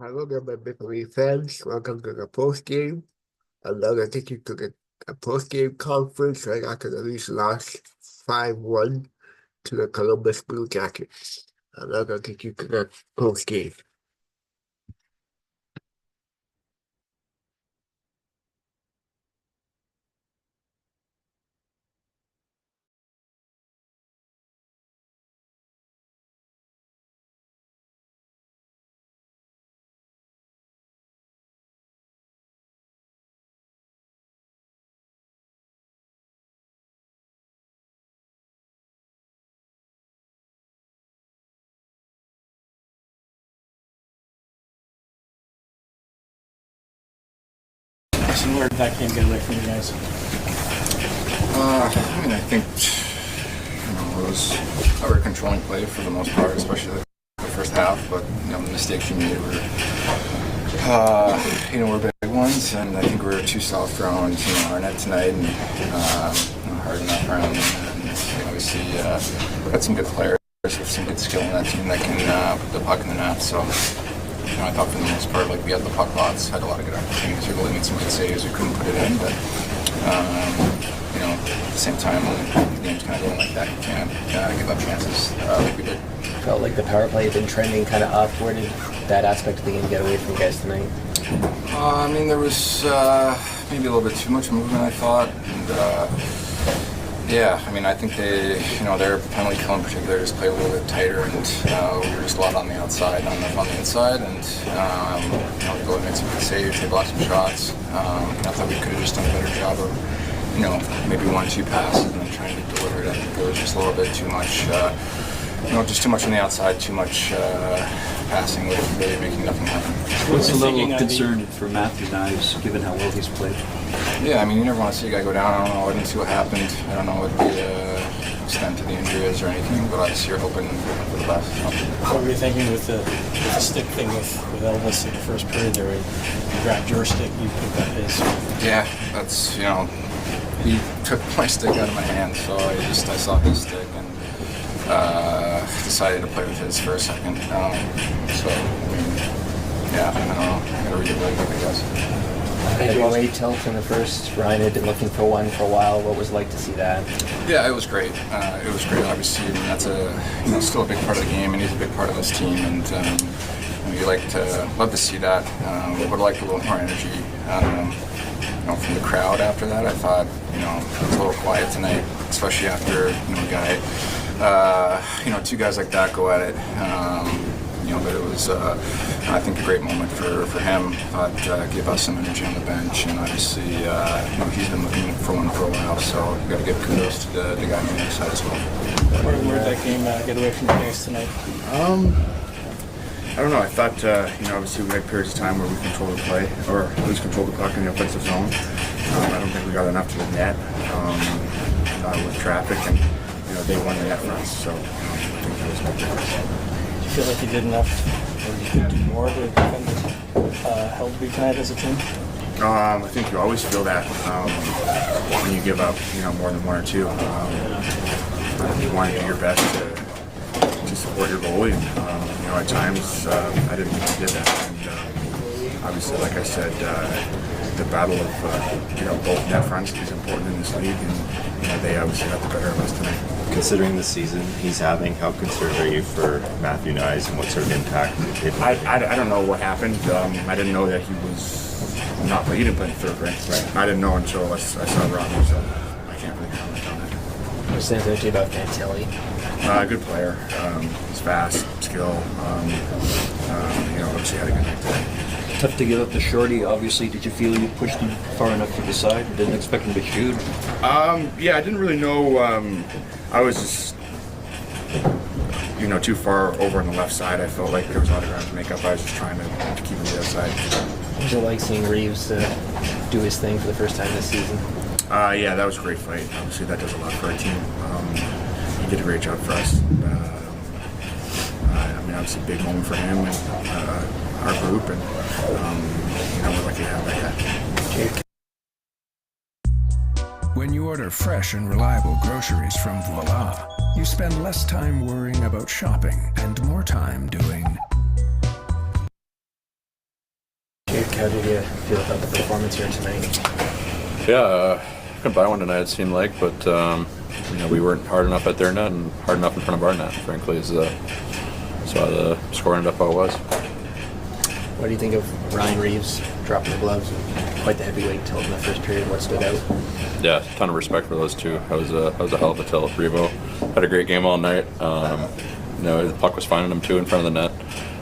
Hello there, my Maple Leaf fans. Welcome to the postgame. I'm now going to take you to the postgame conference right after the Leafs lost 5-1 to the Columbus Blue Jackets. I'm now going to take you to the postgame. So where did that game get away from you guys? I think it was a very controlling play for the most part, especially the first half. But the mistakes we made were big ones, and I think we were too soft around our net tonight and hard enough around. And obviously, got some good players with some good skill in that team that can put the puck in the net. So. I thought for the most part, we had the puck lots, had a lot of good opportunities. We really made some good saves. We couldn't put it in, but at the same time, when the game's kind of going like that, you can't give up chances like we did. Felt like the power play had been trending kind of up. Where did that aspect of the game get away from you guys tonight? There was maybe a little bit too much movement, I thought, and I think their penalty kill in particular just played a little bit tighter, and we were just a lot on the outside, not enough on the inside, and we go and made some good saves, they blocked some shots. I thought we could have just done a better job of, maybe 1-2 passes and then trying to deliver it. I think there was just a little bit too much, just too much on the outside, too much passing, with really making nothing happen. What's the level of concern for Matthew Knies, given how well he's played? Yeah, you never want to see a guy go down. I don't know. I didn't see what happened. I don't know what the extent of the injury is or anything, but obviously you're hoping for the best. What were you thinking with the stick thing with Elvis in the first period there? You grabbed your stick, you picked up his. Yeah, that's, he took my stick out of my hand, so I saw his stick and decided to play with his for a second. I don't know. I gotta read it really quick, I guess. Heavyweight tilt in the first. Ryan had been looking for one for a while. What was it like to see that? Yeah, it was great. It was great. Obviously, that's still a big part of the game, and he's a big part of this team. And you love to see that. Would have liked a little more energy. From the crowd after that. I thought it was a little quiet tonight, especially after a guy, two guys like that go at it. But it was, I think, a great moment for him. Give us some energy on the bench, and obviously, he's been looking for one for a while, so we've got to give kudos to the guy on the other side as well. Where did that game get away from you guys tonight? I don't know. I thought, obviously we had periods of time where we controlled the play, or at least controlled the puck in the offensive zone. I don't think we got enough to the net with traffic, and they won the net for us, so I think that was a big difference. Do you feel like you did enough, or you could do more to defend held B tonight as a team? I think you always feel that when you give up, more than one or two. You want to do your best to support your goalie. At times I didn't think he did that. And obviously, like I said, the battle of both net fronts is important in this league, and they obviously got the better of us tonight. Considering the season he's having, how concerned are you for Matthew Knies and what sort of impact he's able to make? I don't know what happened. I didn't know that he was not playing. He didn't play in third, right? I didn't know until I saw Rocky, so I can't really comment on that. What stands out to you about Fantilli? Good player. He's fast, skill. Obviously had a good night today. Tough to give up the shorty, obviously. Did you feel you pushed him far enough to the side? Didn't expect him to shoot? Yeah, I didn't really know. I was just, too far over on the left side. I felt like there was a lot of ground to make up. I was just trying to keep him to the outside. What was it like seeing Reeves do his thing for the first time this season? Yeah, that was a great fight. Obviously, that does a lot for our team. He did a great job for us. Obviously, a big moment for him and our group, and we're lucky to have that guy. When you order fresh and reliable groceries from Voila, you spend less time worrying about shopping and more time doing how did you feel about the performance here tonight? Yeah, couldn't buy one tonight, it seemed like, but we weren't hard enough at their net and hard enough in front of our net, frankly, is how the score ended up how it was. What do you think of Ryan Reeves dropping the gloves? Quite the heavyweight tilt in the first period. What stood out? Yeah, a ton of respect for those two. That was a hell of a tilt. Revo had a great game all night. The puck was finding him too in front of the net.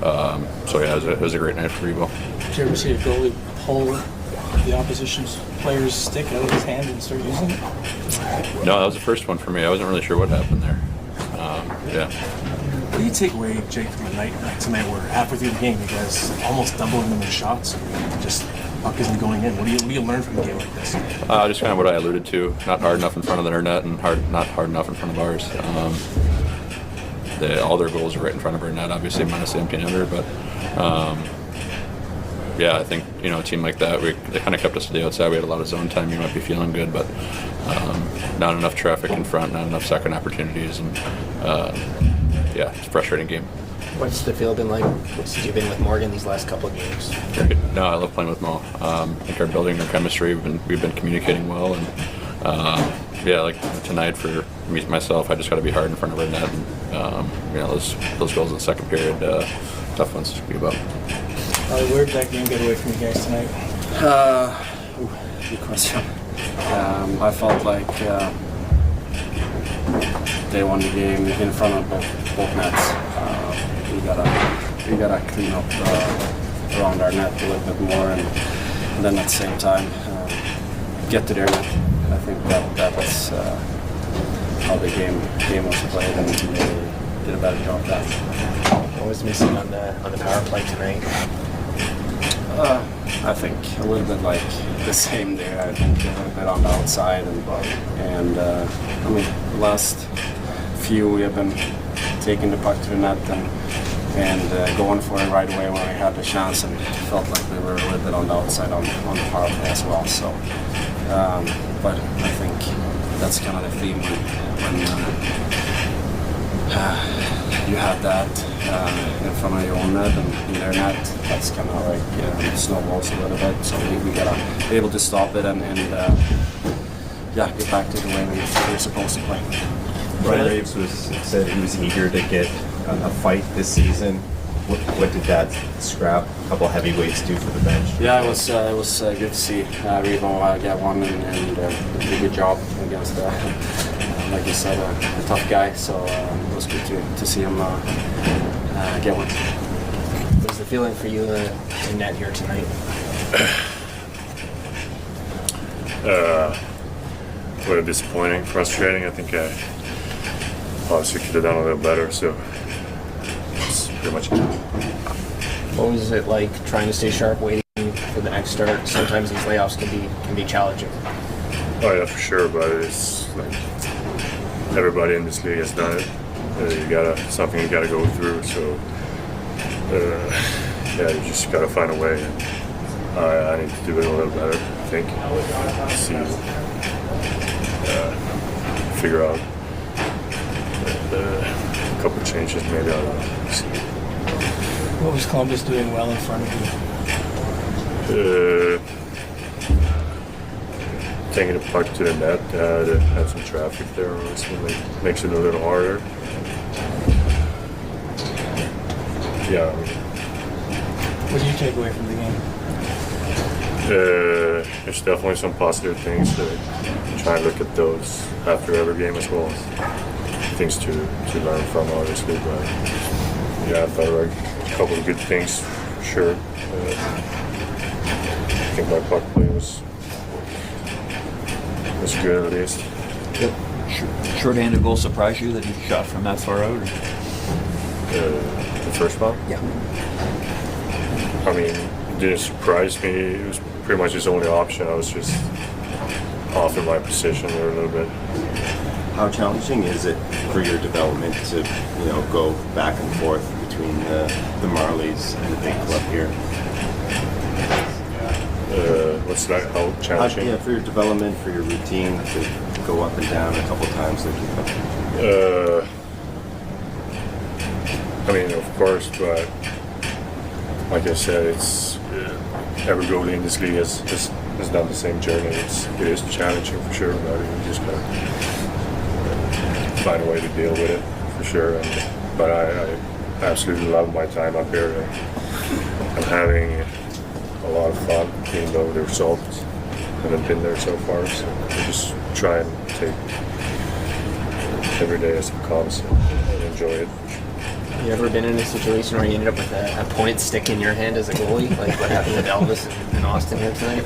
It was a great night for Revo. Did you ever see a goalie pull the opposition's player's stick out of his hand and start using it? No, that was the first one for me. I wasn't really sure what happened there. What do you take away, Jake, from a night like tonight where halfway through the game you guys almost doubling them in shots and just puck isn't going in? What do you learn from a game like this? Just kind of what I alluded to. Not hard enough in front of their net and not hard enough in front of ours. All their goals are right in front of our net, obviously minus the empty netter, but I think a team like that, they kind of kept us to the outside. We had a lot of zone time. You might be feeling good, but not enough traffic in front, not enough second opportunities, and it's a frustrating game. What's the field been like since you've been with Morgan these last couple of games? Great. No, I love playing with Mo. I think our building, our chemistry, we've been communicating well, and like tonight for me myself, I just got to be hard in front of our net, and those goals in the second period, tough ones to be about. Where did that game get away from you guys tonight? Good question. I felt like they won the game in front of both nets. We gotta clean up around our net a little bit more, and then at the same time get to their net. I think that was how the game was played, and they did a better job of that. What was missing on the power play tonight? I think a little bit like the same there. I think a little bit on the outside, and the last few we have been taking the puck to the net and going for it right away when we had the chance, and felt like we were a little bit on the outside on the power play as well. So, but I think that's kind of the theme when you have that in front of your own net and in their net. That's kind of like snowballs a little bit. So we gotta be able to stop it and get back to the way we're supposed to play. Ryan Reeves said he was eager to get a fight this season. What did that scrap? A couple of heavyweights do for the bench? Yeah, it was good to see Revo get one and did a good job against, like you said, a tough guy. So it was good to see him get one. What was the feeling for you in net here tonight? A little disappointing, frustrating. I think I obviously could have done a little better, so that's pretty much it. What was it like trying to stay sharp, waiting for the next start? Sometimes these layoffs can be challenging. Oh yeah, for sure, but it's like everybody in this league has done it. Something you gotta go through, so you just gotta find a way. And I need to do it a little better, I think. Figure out a couple of changes, maybe. I don't know. See. What was Columbus doing well in front of you? Taking the puck to the net, had some traffic there, so it makes it a little harder. Yeah. What do you take away from the game? There's definitely some positive things to try and look at those after every game as well. Things to learn from, obviously, but I thought like a couple of good things for sure. I think my puck play was good at least. Short-handed goal surprised you that he shot from that far out? The first one? Yeah. I mean, it didn't surprise me. It was pretty much his only option. I was just off in my position there a little bit. How challenging is it for your development to, go back and forth between the Marlies and the big club here? What's that? How challenging? For your development, for your routine to go up and down a couple times like you've done. I mean, of course, but like I said, it's every goalie in this league has done the same journey. It is challenging for sure, but you just gotta find a way to deal with it for sure. But I absolutely love my time up here. I'm having a lot of fun, even though the results haven't been there so far. So I just try and take every day as it comes and enjoy it. Have you ever been in a situation where you ended up with a pointed stick in your hand as a goalie, like what happened with Elvis and Austin here tonight?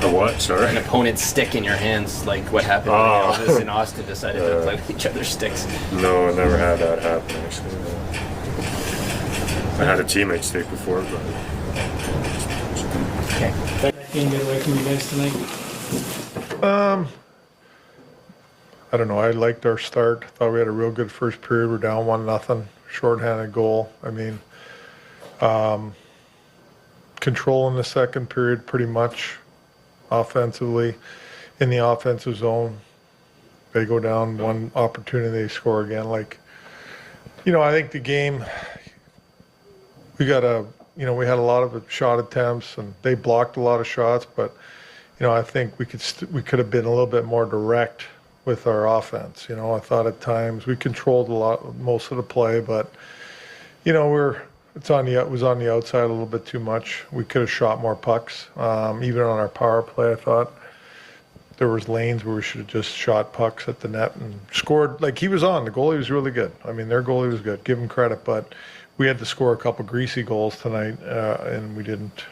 A what? Sorry? An opponent's stick in your hands, like what happened when Elvis and Austin decided to play with each other's sticks. No, I never had that happen, actually. I had a teammate stick before, but... Okay. Can get away from you guys tonight? I don't know. I liked our start. Thought we had a real good first period. We're down 1-0, shorthanded goal. I mean, control in the second period pretty much offensively. In the offensive zone, they go down one opportunity, they score again. Like, I think the game, we had a lot of shot attempts and they blocked a lot of shots, but, I think we could have been a little bit more direct with our offense. I thought at times we controlled most of the play, but it was on the outside a little bit too much. We could have shot more pucks. Even on our power play, I thought there was lanes where we should have just shot pucks at the net and scored. Like he was on. The goalie was really good. I mean, their goalie was good. Give him credit, but we had to score a couple greasy goals tonight, and we didn't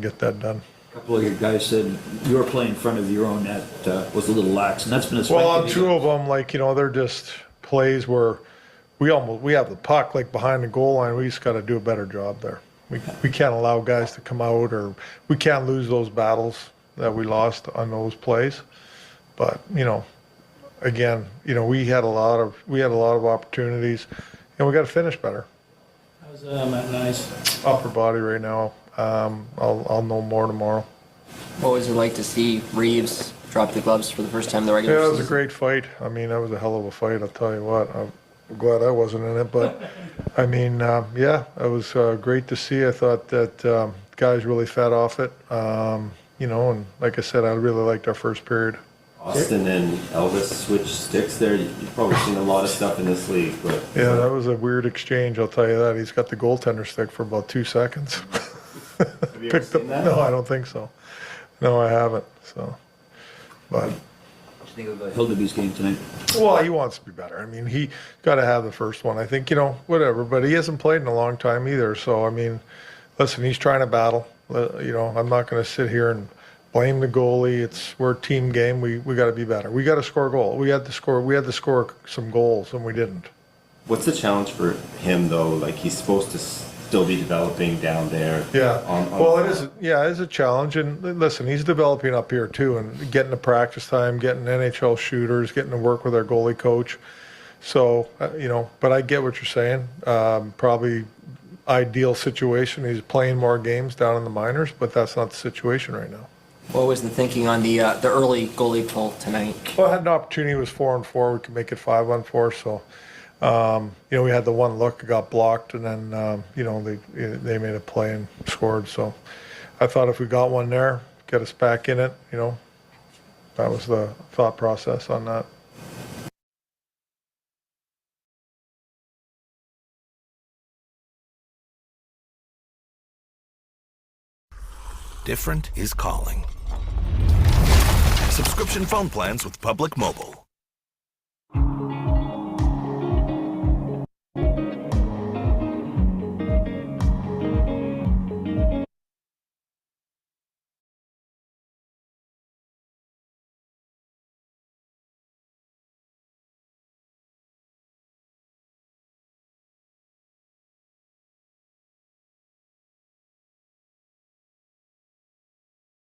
get that done. A couple of your guys said your play in front of your own net was a little lax, and that's been a strength. Well, on two of them, they're just plays where we have the puck like behind the goal line. We just got to do a better job there. We can't allow guys to come out, or we can't lose those battles that we lost on those plays. But again, we had a lot of opportunities, and we got to finish better. How's Matt Nice? Upper body right now. I'll know more tomorrow. What was it like to see Reeves drop the gloves for the first time in the regular season? Yeah, it was a great fight. I mean, that was a hell of a fight, I'll tell you what. I'm glad I wasn't in it, but I mean, it was great to see. I thought that guys really fed off it, and like I said, I really liked our first period. Austin and Elvis switched sticks there. You've probably seen a lot of stuff in this league, but yeah, that was a weird exchange, I'll tell you that. He's got the goaltender stick for about 2 seconds. Have you ever seen that? No, I don't think so. No, I haven't. So, but. What do you think of Hildeby's game tonight? Well, he wants to be better. I mean, he got to have the first one. I think, whatever. But he hasn't played in a long time either. So, I mean, listen, he's trying to battle. I'm not going to sit here and blame the goalie. We're a team game. We got to be better. We got to score a goal. We had to score some goals, and we didn't. What's the challenge for him though? Like he's supposed to still be developing down there. Yeah. It is. Yeah, it is a challenge. And listen, he's developing up here too, and getting the practice time, getting NHL shooters, getting to work with our goalie coach. So but I get what you're saying. Probably ideal situation. He's playing more games down in the minors, but that's not the situation right now. What was the thinking on the early goalie pull tonight? Well, I had an opportunity. It was 4-on-4. We could make it 5-on-4. So, we had the one look, it got blocked, and then, they made a play and scored. So I thought if we got one there, get us back in it, that was the thought process on that. Different is calling. Subscription phone plans with Public Mobile.